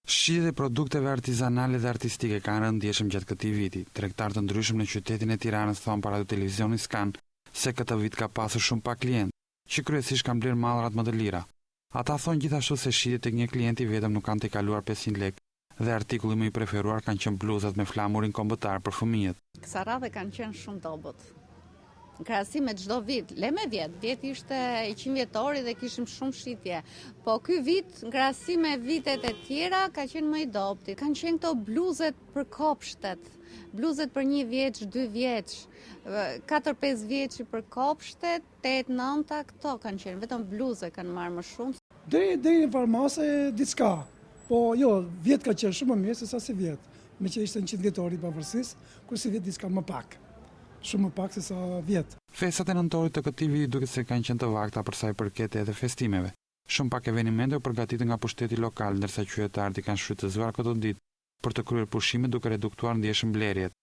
Shitjet e produkteve artizanale dhe artistike kanë rënë ndjeshëm gjatë këtij viti. Tregtarë të ndryshëm në qytetin e Tiranës thonë para televizionit Skan se këtë vit ka pasur shumë pak klientë, që kryesisht kanë blerë mallrat më të lira. Ata thonë gjithashtu se shitjet tek një klienti vetëm nuk kanë të kaluar 500 lekë dhe artikulli më i preferuar kanë qenë bluzat me flamurin kombëtar për fëmijët. Kësa radhe kanë qenë shumë dobët. Në krahasim me çdo vit, le me vjet ishte i 100 vjetori dhe kishim shumë shitje. Po ky vit, në krahasim me vitet e tjera, ka qenë më i dobët. Kanë qenë këto bluzet për kopshtet, bluzet për 1 vjeç, 2 vjeç, 4-5 vjeç për kopshtet, 8-9 këto kanë qenë, vetëm bluze kanë marrë më shumë. Deri në farmase diçka. Po jo, vjet ka qenë shumë më mirë se sa si vjet. Me që ishte 100 vjetori i pavarësisë, kurse vjet diçka më pak. Shumë më pak se sa vjet. Festat e nëntorit të këtij viti duket se kanë qenë të vakta për sa i përket edhe festimeve. Shumë pak evenimente u përgatitur nga pushteti lokal, ndërsa qytetarët i kanë shfrytëzuar këto ditë për të kryer pushime duke reduktuar ndjeshëm blerjet.